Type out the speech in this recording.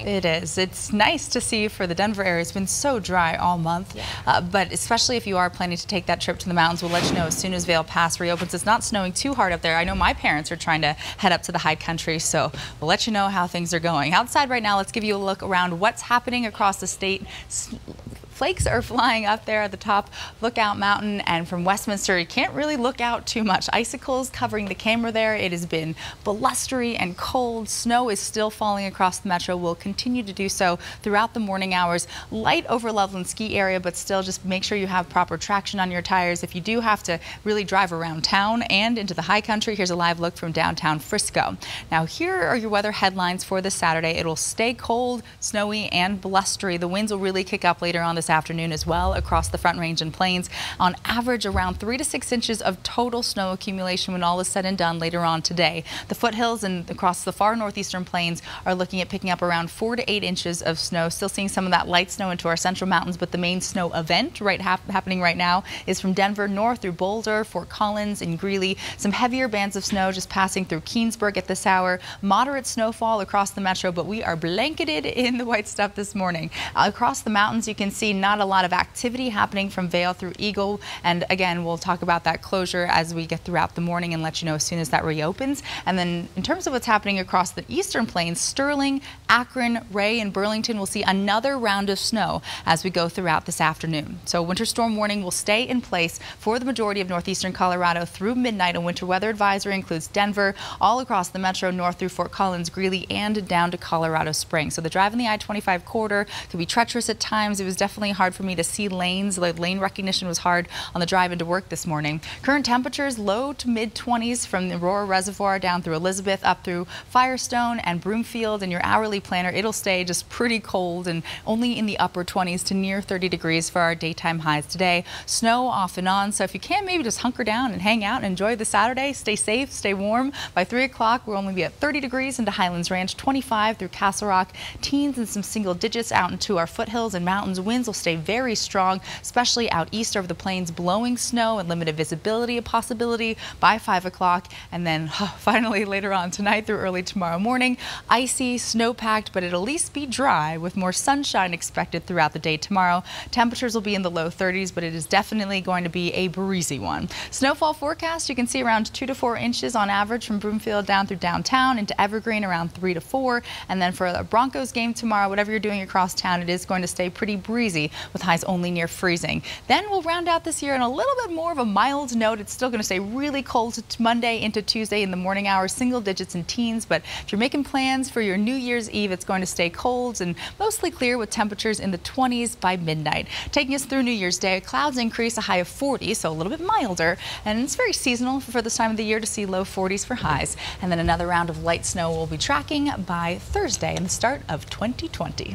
It is. It's nice to see for the Denver area. It's been so dry all month, but especially if you are planning to take that trip to the mountains, we'll let you know as soon as Vail Pass reopens. It's not snowing too hard up there. I know my parents are trying to head up to the high country, so we'll let you know how things are going. Outside right now, let's give you a look around what's happening across the state. Flakes are flying up there at the top Lookout Mountain, and from Westminster you can't really look out too much. Icicles covering the camera there. It has been blustery and cold. Snow is still falling across the metro. Will continue to do so throughout the morning hours. Light over Loveland ski area, but still just make sure you have proper traction on your tires. If you do have to really drive around town and into the high country, here's a live look from downtown Frisco. Now here are your weather headlines for this Saturday. It'll stay cold, snowy, and blustery. The winds will really kick up later on this afternoon as well across the Front Range and Plains. On average, around 3 to 6 inches of total snow accumulation when all is said and done later on today. The foothills and across the far northeastern plains are looking at picking up around 4 to 8 inches of snow. Still seeing some of that light snow into our central mountains, but the main snow event happening right now is from Denver north through Boulder, Fort Collins, and Greeley. Some heavier bands of snow just passing through Keensburg at this hour. Moderate snowfall across the metro, but we are blanketed in the white stuff this morning. Across the mountains, you can see not a lot of activity happening from Vail through Eagle, and again we'll talk about that closure as we get throughout the morning and let you know as soon as that reopens. And then in terms of what's happening across the eastern plains, Sterling, Akron, Ray, and Burlington will see another round of snow as we go throughout this afternoon. So winter storm warning will stay in place for the majority of northeastern Colorado through midnight. A winter weather advisory includes Denver, all across the metro north through Fort Collins, Greeley, and down to Colorado Springs. So the drive in the I-25 corridor could be treacherous at times. It was definitely hard for me to see lanes. The lane recognition was hard on the drive into work this morning. Current temperatures low to mid 20s from the Aurora Reservoir down through Elizabeth up through Firestone and Broomfield. And your hourly planner, it'll stay just pretty cold and only in the upper 20s to near 30 degrees for our daytime highs today. Snow off and on, so if you can, maybe just hunker down and hang out and enjoy the Saturday. Stay safe, stay warm. By 3 o'clock, we'll only be at 30 degrees into Highlands Ranch, 25 through Castle Rock, teens and some single digits out into our foothills and mountains. Winds will stay very strong, especially out east over the plains, blowing snow and limited visibility a possibility by 5 o'clock. And then finally later on tonight through early tomorrow morning, icy, snow-packed, but it'll at least be dry with more sunshine expected throughout the day tomorrow. Temperatures will be in the low 30s, but it is definitely going to be a breezy one. Snowfall forecast, you can see around 2 to 4 inches on average from Broomfield down through downtown into Evergreen, around 3 to 4. And then for the Broncos game tomorrow, whatever you're doing across town, it is going to stay pretty breezy with highs only near freezing. Then we'll round out this year in a little bit more of a mild note. It's still going to stay really cold Monday into Tuesday in the morning hours, single digits and teens. But if you're making plans for your New Year's Eve, it's going to stay cold and mostly clear with temperatures in the 20s by midnight. Taking us through New Year's Day, clouds increase, a high of 40, so a little bit milder. And it's very seasonal for this time of the year to see low 40s for highs. And then another round of light snow will be tracking by Thursday and the start of 2020.